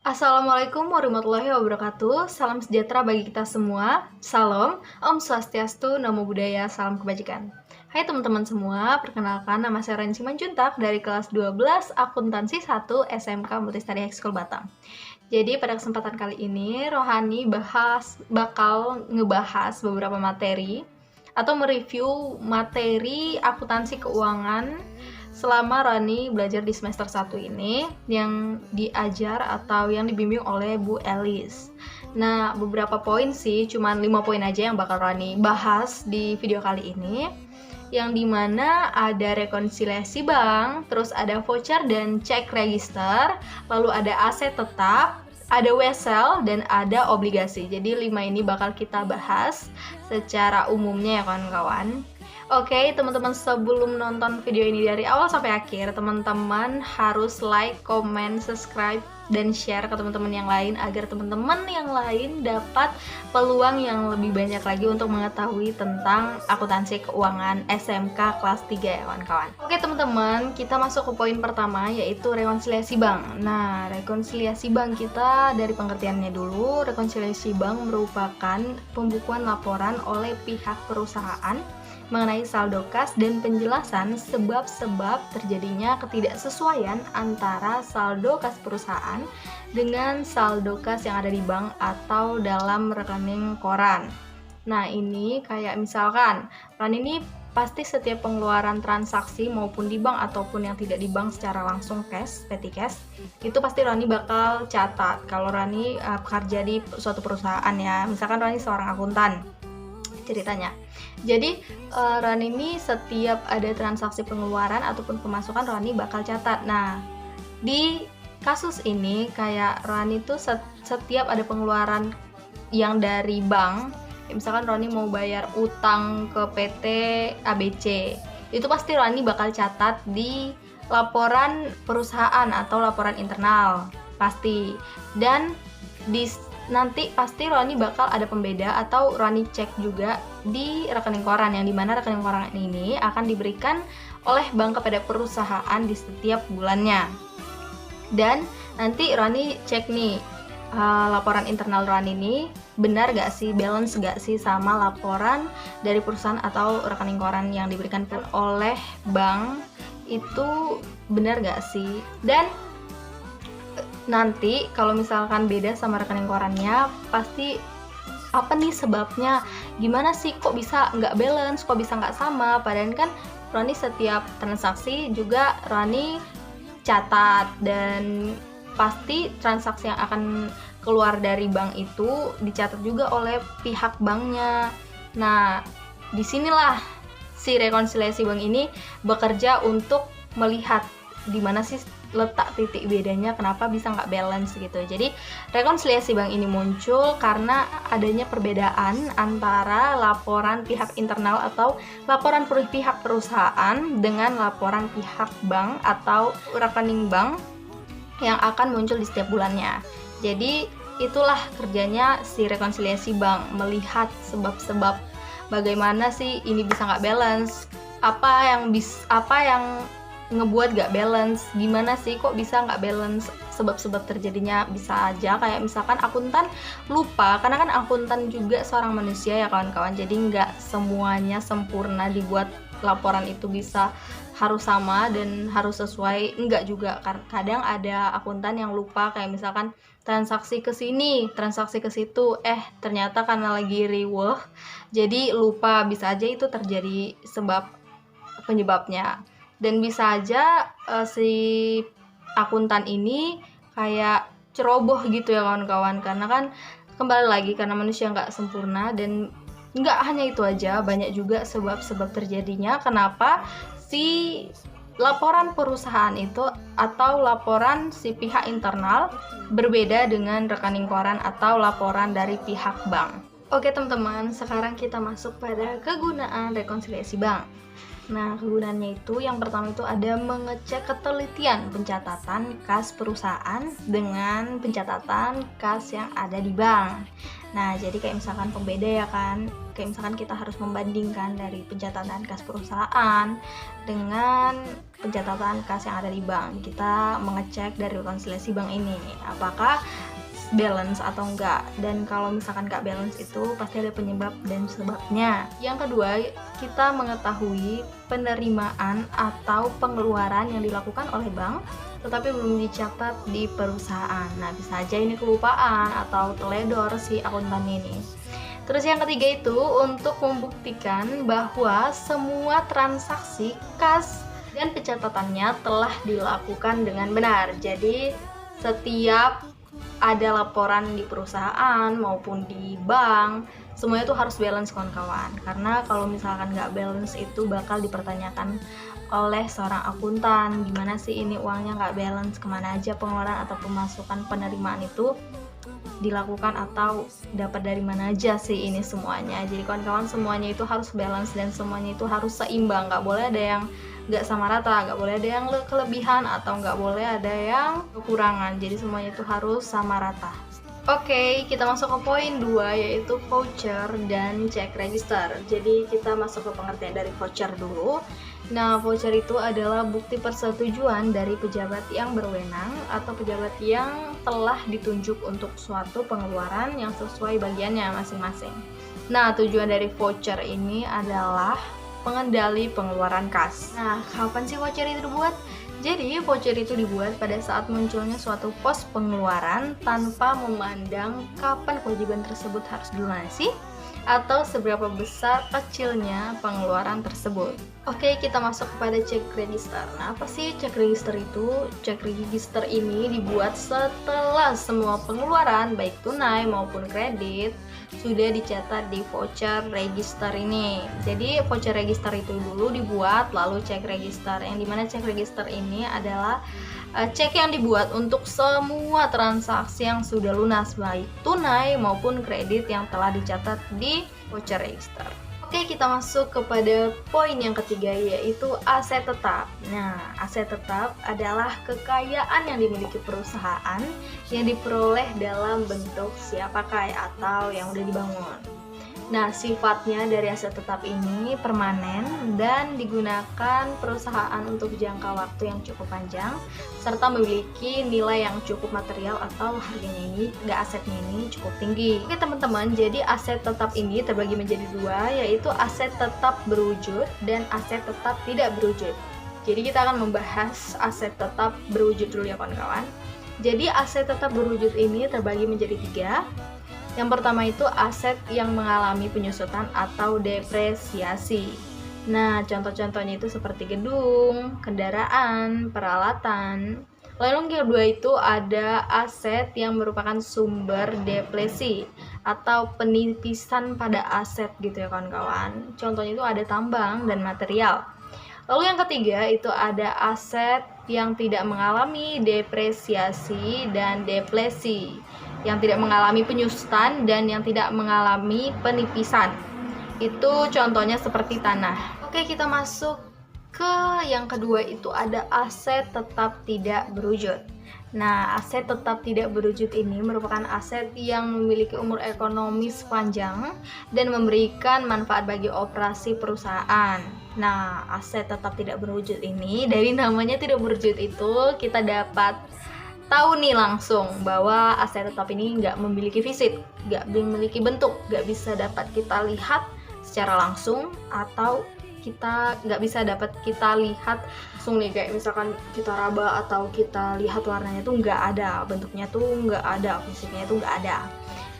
Assalamualaikum warahmatullahi wabarakatuh. Salam sejahtera bagi kita semua. Salam, Om Swastiastu, Namo Buddhaya, salam kebajikan. Hai teman-teman semua, perkenalkan nama saya Rani Simanjuntak dari kelas 12 Akuntansi 1 SMK Multistudy High School Batam. Jadi pada kesempatan kali ini Rohani bakal ngebahas beberapa materi atau mereview materi akuntansi keuangan selama Rani belajar di semester 1 ini yang diajar atau yang dibimbing oleh Bu Elis. Nah, beberapa poin sih, cuman 5 poin aja yang bakal Rani bahas di video kali ini, yang dimana ada rekonsiliasi bank, terus ada voucher dan cek register, lalu ada aset tetap, ada wesel, dan ada obligasi. Jadi 5 ini bakal kita bahas secara umumnya ya kawan-kawan. Oke, teman-teman, sebelum nonton video ini dari awal sampai akhir, teman-teman harus like, comment, subscribe, dan share ke teman-teman yang lain agar teman-teman yang lain dapat peluang yang lebih banyak lagi untuk mengetahui tentang akuntansi keuangan SMK kelas 3 ya kawan-kawan. Oke teman-teman, kita masuk ke poin pertama yaitu rekonsiliasi bank. Nah, rekonsiliasi bank kita dari pengertiannya dulu. Rekonsiliasi bank merupakan pembukuan laporan oleh pihak perusahaan mengenai saldo kas dan penjelasan sebab-sebab terjadinya ketidaksesuaian antara saldo kas perusahaan dengan saldo kas yang ada di bank atau dalam rekening koran. Nah, ini kayak misalkan, ini pasti setiap pengeluaran transaksi maupun di bank ataupun yang tidak di bank secara langsung cash, petty cash, itu pasti Rani bakal catat. Kalau Rani bekerja di suatu perusahaan ya, misalkan Rani seorang akuntan ceritanya. Jadi Rani ini setiap ada transaksi pengeluaran ataupun pemasukan Rani bakal catat. Nah, di kasus ini kayak Rani tuh setiap ada pengeluaran yang dari bank, misalkan Rani mau bayar utang ke PT ABC, itu pasti Rani bakal catat di laporan perusahaan atau laporan internal pasti. Dan nanti pasti Rani bakal ada pembeda atau Rani cek juga di rekening koran, yang dimana rekening koran ini akan diberikan oleh bank kepada perusahaan di setiap bulannya. Dan nanti Rani cek nih laporan internal Rani ini benar gak sih, balance gak sih sama laporan dari perusahaan atau rekening koran yang diberikan oleh bank itu benar gak sih. Dan nanti kalau misalkan beda sama rekening korannya, pasti apa nih sebabnya, gimana sih kok bisa nggak balance, kok bisa nggak sama, padahal kan Rani setiap transaksi juga Rani catat, dan pasti transaksi yang akan keluar dari bank itu dicatat juga oleh pihak banknya. Nah, disinilah si rekonsiliasi bank ini bekerja untuk melihat di mana sih letak titik bedanya, kenapa bisa nggak balance gitu. Jadi rekonsiliasi bank ini muncul karena adanya perbedaan antara laporan pihak internal atau laporan pihak perusahaan dengan laporan pihak bank atau rekening bank yang akan muncul di setiap bulannya. Jadi itulah kerjanya si rekonsiliasi bank, melihat sebab-sebab bagaimana sih ini bisa nggak balance, apa yang ngebuat gak balance, gimana sih kok bisa gak balance, sebab-sebab terjadinya bisa aja kayak misalkan akuntan lupa, karena kan akuntan juga seorang manusia ya kawan-kawan, jadi gak semuanya sempurna dibuat laporan itu bisa harus sama dan harus sesuai, enggak juga. Kadang ada akuntan yang lupa kayak misalkan transaksi ke sini, transaksi ke situ, ternyata karena lagi riweuh jadi lupa, bisa aja itu terjadi penyebabnya. Dan bisa aja si akuntan ini kayak ceroboh gitu ya kawan-kawan, karena kan kembali lagi karena manusia nggak sempurna. Dan nggak hanya itu aja, banyak juga sebab-sebab terjadinya kenapa si laporan perusahaan itu atau laporan si pihak internal berbeda dengan rekening koran atau laporan dari pihak bank. Oke teman-teman, sekarang kita masuk pada kegunaan rekonsiliasi bank. Nah, kegunaannya itu yang pertama itu ada mengecek ketelitian pencatatan kas perusahaan dengan pencatatan kas yang ada di bank. Nah, jadi kayak misalkan pembeda ya kan, kayak misalkan kita harus membandingkan dari pencatatan kas perusahaan dengan pencatatan kas yang ada di bank. Kita mengecek dari rekonsiliasi bank ini, apakah balance atau enggak, dan kalau misalkan enggak balance itu pasti ada penyebab dan sebabnya. Yang kedua, kita mengetahui penerimaan atau pengeluaran yang dilakukan oleh bank tetapi belum dicatat di perusahaan. Nah, bisa aja ini kelupaan atau teledor si akuntan ini. Terus yang ketiga itu untuk membuktikan bahwa semua transaksi kas dan pencatatannya telah dilakukan dengan benar. Jadi setiap ada laporan di perusahaan maupun di bank, semuanya itu harus balance kawan-kawan. Karena kalau misalkan nggak balance itu bakal dipertanyakan oleh seorang akuntan, gimana sih ini uangnya nggak balance, kemana aja pengeluaran atau pemasukan penerimaan itu dilakukan atau dapat dari mana aja sih ini semuanya. Jadi kawan-kawan semuanya itu harus balance dan semuanya itu harus seimbang, nggak boleh ada yang nggak sama rata, nggak boleh ada yang kelebihan atau nggak boleh ada yang kekurangan. Jadi semuanya itu harus sama rata. Oke, kita masuk ke poin 2 yaitu voucher dan check register. Jadi kita masuk ke pengertian dari voucher dulu. Nah, voucher itu adalah bukti persetujuan dari pejabat yang berwenang atau pejabat yang telah ditunjuk untuk suatu pengeluaran yang sesuai bagiannya masing-masing. Nah, tujuan dari voucher ini adalah pengendali pengeluaran kas. Nah, kapan sih voucher itu dibuat? Jadi, voucher itu dibuat pada saat munculnya suatu pos pengeluaran tanpa memandang kapan kewajiban tersebut harus dilunasi atau seberapa besar kecilnya pengeluaran tersebut. Oke, kita masuk kepada check register. Nah, apa sih check register itu? Check register ini dibuat setelah semua pengeluaran baik tunai maupun kredit sudah dicatat di voucher register ini. Jadi voucher register itu dulu dibuat, lalu check register. Yang dimana check register ini adalah cek yang dibuat untuk semua transaksi yang sudah lunas baik tunai maupun kredit yang telah dicatat di voucher register. Oke, kita masuk kepada poin yang ketiga yaitu aset tetap. Nah, aset tetap adalah kekayaan yang dimiliki perusahaan yang diperoleh dalam bentuk siap pakai atau yang udah dibangun. Nah, sifatnya dari aset tetap ini permanen dan digunakan perusahaan untuk jangka waktu yang cukup panjang serta memiliki nilai yang cukup material atau harganya ini, asetnya ini cukup tinggi. Oke teman-teman, jadi aset tetap ini terbagi menjadi dua, yaitu aset tetap berwujud dan aset tetap tidak berwujud. Jadi kita akan membahas aset tetap berwujud dulu ya kawan-kawan. Jadi aset tetap berwujud ini terbagi menjadi tiga. Yang pertama itu aset yang mengalami penyusutan atau depresiasi. Nah, contoh-contohnya itu seperti gedung, kendaraan, peralatan. Lalu yang kedua itu ada aset yang merupakan sumber depresi atau penipisan pada aset gitu ya kawan-kawan. Contohnya itu ada tambang dan material. Lalu yang ketiga itu ada aset yang tidak mengalami depresiasi dan depresi, yang tidak mengalami penyusutan dan yang tidak mengalami penipisan. Itu contohnya seperti tanah. Oke, kita masuk ke yang kedua itu ada aset tetap tidak berwujud. Nah, aset tetap tidak berwujud ini merupakan aset yang memiliki umur ekonomis panjang dan memberikan manfaat bagi operasi perusahaan. Nah, aset tetap tidak berwujud ini dari namanya tidak berwujud itu kita dapat tahu nih langsung bahwa aset tetap ini nggak memiliki fisik, nggak memiliki bentuk, nggak bisa dapat kita lihat secara langsung atau kita nggak bisa dapat kita lihat langsung nih, kayak misalkan kita raba atau kita lihat warnanya tuh nggak ada, bentuknya tuh nggak ada, fisiknya tuh nggak ada.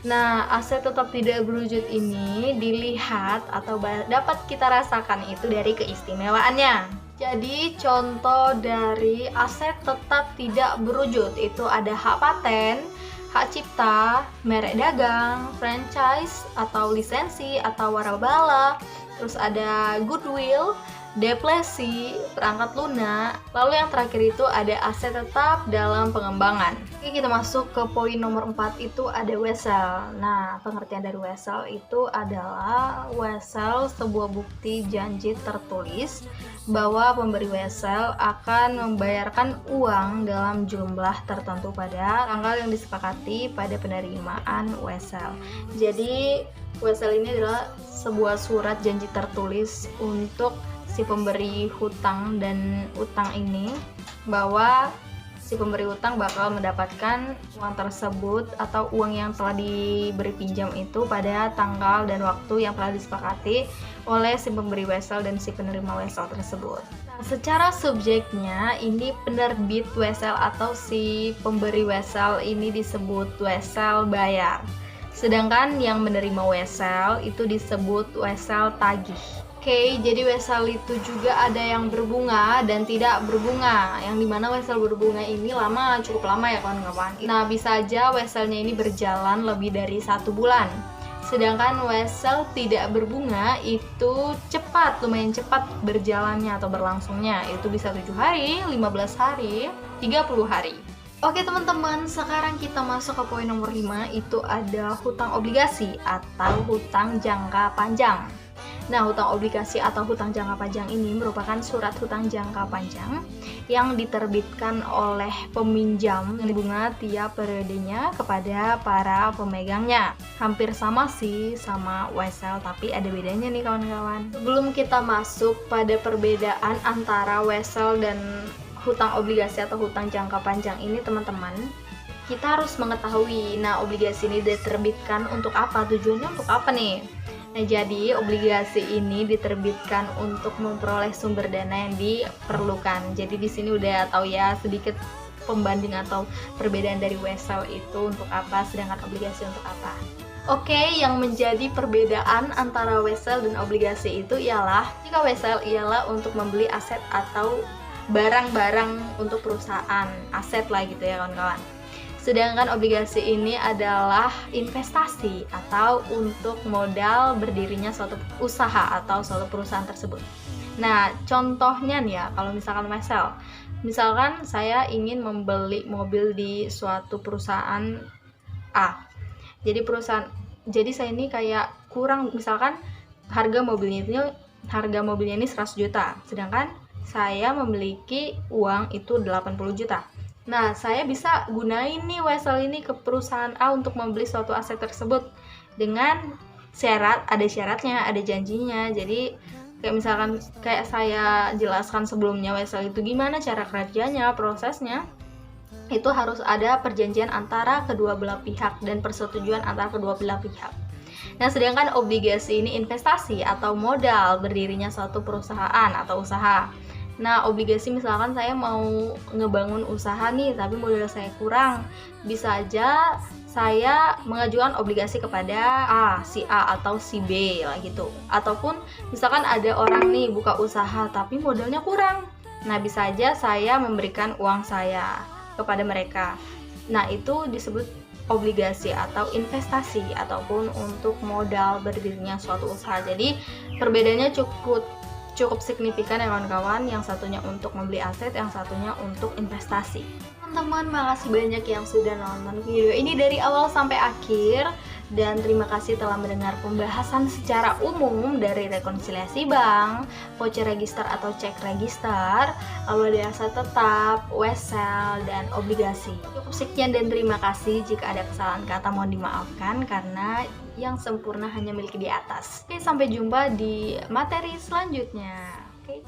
Nah, aset tetap tidak berwujud ini dilihat atau dapat kita rasakan itu dari keistimewaannya. Jadi contoh dari aset tetap tidak berwujud itu ada hak paten, hak cipta, merek dagang, franchise atau lisensi atau warabala, terus ada goodwill, depresi, perangkat lunak, lalu yang terakhir itu ada aset tetap dalam pengembangan. Oke, kita masuk ke poin nomor 4, itu ada wesel. Nah, pengertian dari wesel itu adalah wesel sebuah bukti janji tertulis bahwa pemberi wesel akan membayarkan uang dalam jumlah tertentu pada tanggal yang disepakati pada penerimaan wesel. Jadi, wesel ini adalah sebuah surat janji tertulis untuk si pemberi hutang dan utang ini bahwa si pemberi utang bakal mendapatkan uang tersebut atau uang yang telah diberi pinjam itu pada tanggal dan waktu yang telah disepakati oleh si pemberi wesel dan si penerima wesel tersebut. Nah, secara subjeknya ini penerbit wesel atau si pemberi wesel ini disebut wesel bayar. Sedangkan yang menerima wesel itu disebut wesel tagih. Oke, jadi wesel itu juga ada yang berbunga dan tidak berbunga. Yang dimana wesel berbunga ini cukup lama ya kawan-kawan. Nah, bisa aja weselnya ini berjalan lebih dari 1 bulan. Sedangkan wesel tidak berbunga itu cepat, lumayan cepat berjalannya atau berlangsungnya. Itu bisa 7 hari, 15 hari, 30 hari. Oke teman-teman, sekarang kita masuk ke poin nomor 5, itu ada hutang obligasi atau hutang jangka panjang. Nah, hutang obligasi atau hutang jangka panjang ini merupakan surat hutang jangka panjang yang diterbitkan oleh peminjam dengan bunga tiap periodenya kepada para pemegangnya. Hampir sama sih sama wesel, tapi ada bedanya nih kawan-kawan. Sebelum kita masuk pada perbedaan antara wesel dan hutang obligasi atau hutang jangka panjang ini teman-teman, kita harus mengetahui, nah obligasi ini diterbitkan untuk apa, tujuannya untuk apa nih? Nah, jadi obligasi ini diterbitkan untuk memperoleh sumber dana yang diperlukan. Jadi di sini udah tahu ya sedikit pembanding atau perbedaan dari wesel itu untuk apa, sedangkan obligasi untuk apa. Oke, yang menjadi perbedaan antara wesel dan obligasi itu ialah jika wesel ialah untuk membeli aset atau barang-barang untuk perusahaan, aset lah gitu ya kawan-kawan. Sedangkan obligasi ini adalah investasi atau untuk modal berdirinya suatu usaha atau suatu perusahaan tersebut. Nah, contohnya nih ya, kalau misalkan wesel, misalkan saya ingin membeli mobil di suatu perusahaan A. Jadi saya ini kayak kurang, misalkan harga mobilnya ini 100 juta, sedangkan saya memiliki uang itu 80 juta. Nah, saya bisa gunain nih wesel ini ke perusahaan A untuk membeli suatu aset tersebut dengan ada syaratnya, ada janjinya. Jadi kayak saya jelaskan sebelumnya, wesel itu gimana cara kerjanya, prosesnya. Itu harus ada perjanjian antara kedua belah pihak dan persetujuan antara kedua belah pihak. Nah, sedangkan obligasi ini investasi atau modal berdirinya suatu perusahaan atau usaha. Nah, obligasi misalkan saya mau ngebangun usaha nih, tapi modal saya kurang. Bisa aja saya mengajukan obligasi kepada si A atau si B lah gitu. Ataupun misalkan ada orang nih buka usaha tapi modalnya kurang. Nah, bisa aja saya memberikan uang saya kepada mereka. Nah, itu disebut obligasi atau investasi ataupun untuk modal berdirinya suatu usaha. Jadi, perbedaannya cukup signifikan ya kawan-kawan, yang satunya untuk membeli aset, yang satunya untuk investasi. Teman-teman, makasih banyak yang sudah nonton video ini dari awal sampai akhir, dan terima kasih telah mendengar pembahasan secara umum dari rekonsiliasi bank, voucher register atau cek register, lalu ada aset tetap, wesel, dan obligasi. Cukup sekian dan terima kasih. Jika ada kesalahan kata mohon dimaafkan karena yang sempurna hanya milik di atas. Oke, sampai jumpa di materi selanjutnya. Oke.